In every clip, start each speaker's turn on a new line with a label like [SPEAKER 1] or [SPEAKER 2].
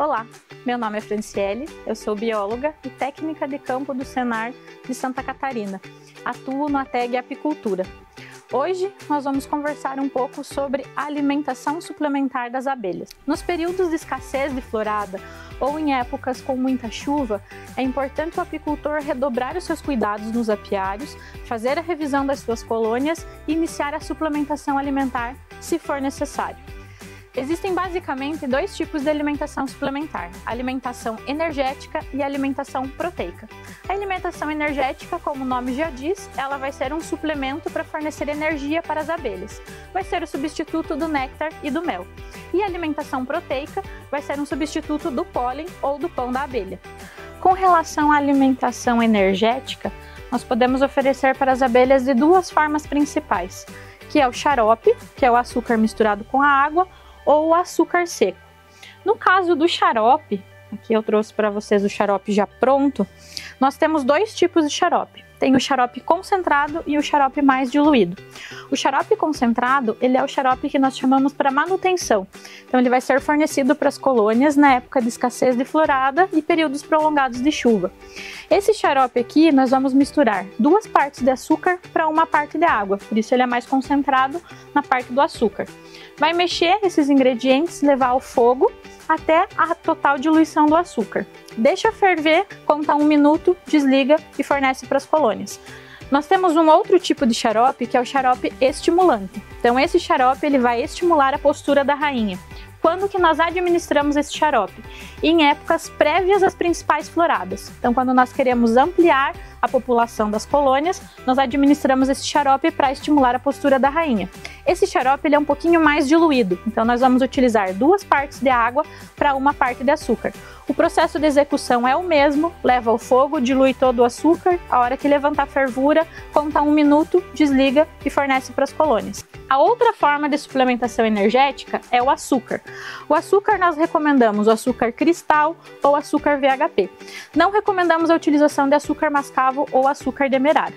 [SPEAKER 1] Olá, meu nome é Franciele, eu sou bióloga e técnica de campo do Senar de Santa Catarina. Atuo na TEG Apicultura. Hoje nós vamos conversar um pouco sobre a alimentação suplementar das abelhas. Nos períodos de escassez de florada ou em épocas com muita chuva, é importante o apicultor redobrar os seus cuidados nos apiários, fazer a revisão das suas colônias e iniciar a suplementação alimentar se for necessário. Existem basicamente dois tipos de alimentação suplementar, a alimentação energética e a alimentação proteica. A alimentação energética, como o nome já diz, ela vai ser um suplemento para fornecer energia para as abelhas. Vai ser o substituto do néctar e do mel. E a alimentação proteica vai ser um substituto do pólen ou do pão da abelha. Com relação à alimentação energética, nós podemos oferecer para as abelhas de duas formas principais, que é o xarope, que é o açúcar misturado com a água, ou o açúcar seco. No caso do xarope, aqui eu trouxe para vocês o xarope já pronto, nós temos dois tipos de xarope. Tem o xarope concentrado e o xarope mais diluído. O xarope concentrado, ele é o xarope que nós chamamos para manutenção. Então ele vai ser fornecido para as colônias na época de escassez de florada e períodos prolongados de chuva. Esse xarope aqui, nós vamos misturar 2 partes de açúcar para 1 parte de água, por isso ele é mais concentrado na parte do açúcar. Vai mexer esses ingredientes, levar ao fogo até a total diluição do açúcar. Deixa ferver, conta 1 minuto, desliga e fornece para as colônias. Nós temos um outro tipo de xarope, que é o xarope estimulante. Então esse xarope ele vai estimular a postura da rainha. Quando que nós administramos esse xarope? Em épocas prévias às principais floradas. Então quando nós queremos ampliar a população das colônias, nós administramos esse xarope para estimular a postura da rainha. Esse xarope ele é um pouquinho mais diluído, então nós vamos utilizar 2 partes de água para 1 parte de açúcar. O processo de execução é o mesmo, leva ao fogo, dilui todo o açúcar, a hora que levantar a fervura, conta 1 minuto, desliga e fornece para as colônias. A outra forma de suplementação energética é o açúcar. O açúcar nós recomendamos o açúcar cristal ou açúcar VHP. Não recomendamos a utilização de açúcar mascavo ou açúcar demerara.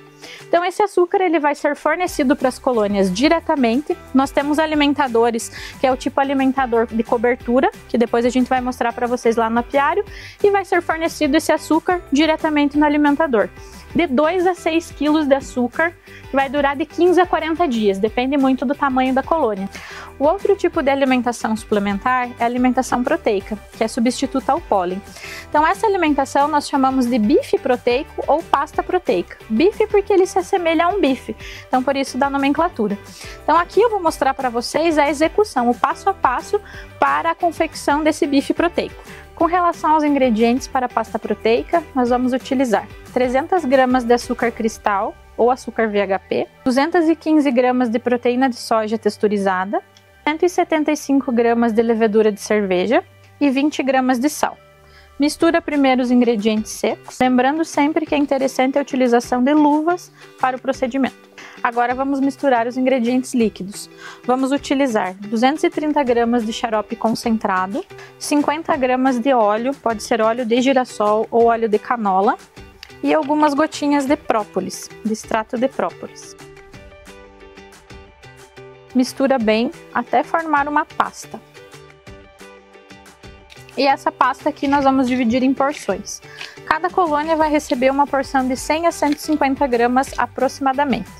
[SPEAKER 1] Então esse açúcar ele vai ser fornecido para as colônias diretamente. Nós temos alimentadores, que é o tipo alimentador de cobertura, que depois a gente vai mostrar para vocês lá no apiário, e vai ser fornecido esse açúcar diretamente no alimentador. De 2 a 6 quilos de açúcar, que vai durar de 15 a 40 dias, depende muito do tamanho da colônia. O outro tipo de alimentação suplementar é a alimentação proteica, que é substituta ao pólen. Então essa alimentação nós chamamos de bife proteico ou pasta proteica. Bife porque ele se assemelha a um bife, então por isso da nomenclatura. Então aqui eu vou mostrar para vocês a execução, o passo a passo para a confecção desse bife proteico. Com relação aos ingredientes para a pasta proteica, nós vamos utilizar 300 gramas de açúcar cristal ou açúcar VHP, 215 gramas de proteína de soja texturizada, 175 gramas de levedura de cerveja e 20 gramas de sal. Mistura primeiro os ingredientes secos, lembrando sempre que é interessante a utilização de luvas para o procedimento. Agora vamos misturar os ingredientes líquidos. Vamos utilizar 230 gramas de xarope concentrado, 50 gramas de óleo, pode ser óleo de girassol ou óleo de canola, e algumas gotinhas de própolis, de extrato de própolis. Mistura bem até formar uma pasta. E essa pasta aqui nós vamos dividir em porções. Cada colônia vai receber uma porção de 100 a 150 gramas aproximadamente.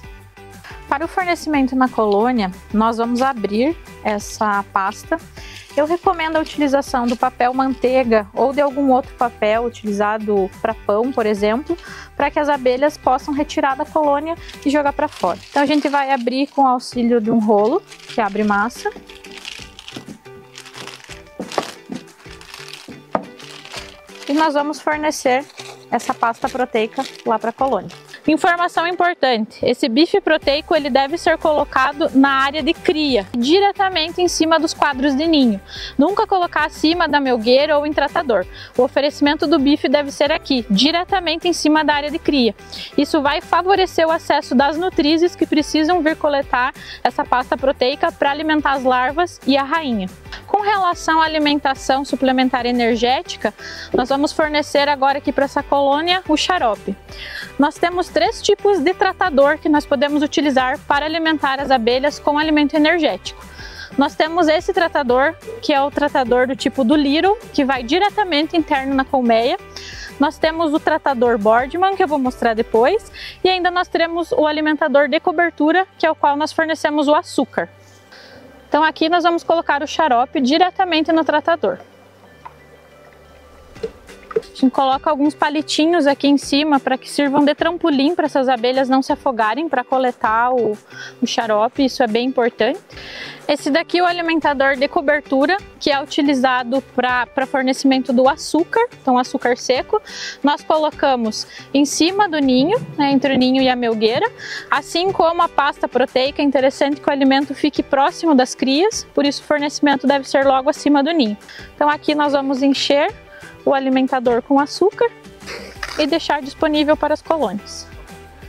[SPEAKER 1] Para o fornecimento na colônia, nós vamos abrir essa pasta. Eu recomendo a utilização do papel manteiga ou de algum outro papel utilizado para pão, por exemplo, para que as abelhas possam retirar da colônia e jogar para fora. Então a gente vai abrir com o auxílio de um rolo que abre massa. E nós vamos fornecer essa pasta proteica lá para a colônia. Informação importante, esse bife proteico ele deve ser colocado na área de cria, diretamente em cima dos quadros de ninho. Nunca colocar acima da melgueira ou em tratador. O oferecimento do bife deve ser aqui, diretamente em cima da área de cria. Isso vai favorecer o acesso das nutrizes que precisam vir coletar essa pasta proteica para alimentar as larvas e a rainha. Com relação à alimentação suplementar energética, nós vamos fornecer agora aqui para essa colônia o xarope. Nós temos 3 tipos de tratador que nós podemos utilizar para alimentar as abelhas com alimento energético. Nós temos esse tratador, que é o tratador do tipo do Little, que vai diretamente interno na colmeia. Nós temos o tratador Boardman, que eu vou mostrar depois, e ainda nós teremos o alimentador de cobertura, que é o qual nós fornecemos o açúcar. Então aqui nós vamos colocar o xarope diretamente no tratador. A gente coloca alguns palitinhos aqui em cima para que sirvam de trampolim para essas abelhas não se afogarem para coletar o xarope, isso é bem importante. Esse daqui é o alimentador de cobertura, que é utilizado para fornecimento do açúcar, então açúcar seco. Nós colocamos em cima do ninho, né, entre o ninho e a melgueira, assim como a pasta proteica. É interessante que o alimento fique próximo das crias, por isso o fornecimento deve ser logo acima do ninho. Então aqui nós vamos encher o alimentador com açúcar e deixar disponível para as colônias.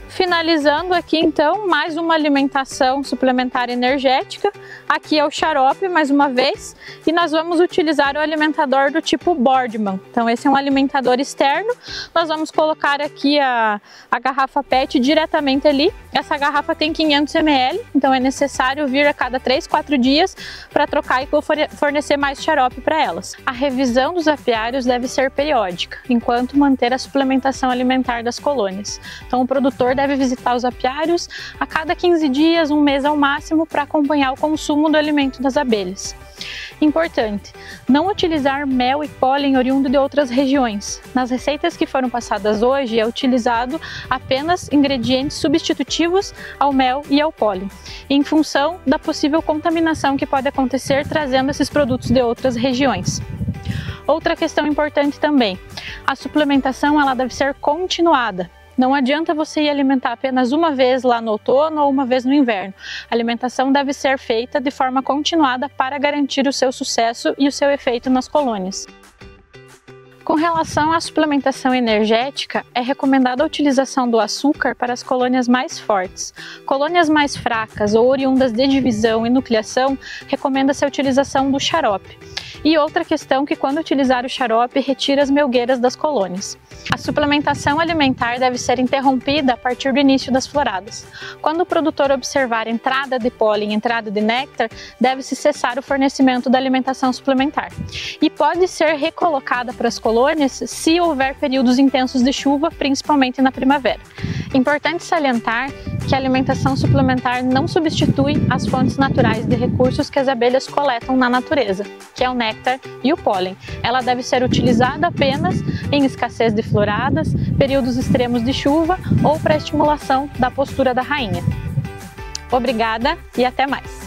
[SPEAKER 1] Finalizando aqui então, mais uma alimentação suplementar energética. Aqui é o xarope mais uma vez, e nós vamos utilizar o alimentador do tipo Boardman. Então esse é um alimentador externo, nós vamos colocar aqui a garrafa PET diretamente ali. Essa garrafa tem 500 ml, então é necessário vir a cada 3, 4 dias para trocar e fornecer mais xarope para elas. A revisão dos apiários deve ser periódica, enquanto manter a suplementação alimentar das colônias. Então o produtor deve visitar os apiários a cada 15 dias, um mês ao máximo, para acompanhar o consumo do alimento das abelhas. Importante, não utilizar mel e pólen oriundo de outras regiões. Nas receitas que foram passadas hoje é utilizado apenas ingredientes substitutivos ao mel e ao pólen, em função da possível contaminação que pode acontecer trazendo esses produtos de outras regiões. Outra questão importante também, a suplementação ela deve ser continuada. Não adianta você ir alimentar apenas uma vez lá no outono ou uma vez no inverno. A alimentação deve ser feita de forma continuada para garantir o seu sucesso e o seu efeito nas colônias. Com relação à suplementação energética, é recomendada a utilização do açúcar para as colônias mais fortes. Colônias mais fracas ou oriundas de divisão e nucleação, recomenda-se a utilização do xarope. E outra questão que quando utilizar o xarope, retira as melgueiras das colônias. A suplementação alimentar deve ser interrompida a partir do início das floradas. Quando o produtor observar entrada de pólen, entrada de néctar, deve-se cessar o fornecimento da alimentação suplementar. E pode ser recolocada para as colônias se houver períodos intensos de chuva, principalmente na primavera. Importante salientar que a alimentação suplementar não substitui as fontes naturais de recursos que as abelhas coletam na natureza, que é o néctar e o pólen. Ela deve ser utilizada apenas em escassez de floradas, períodos extremos de chuva ou para estimulação da postura da rainha. Obrigada e até mais!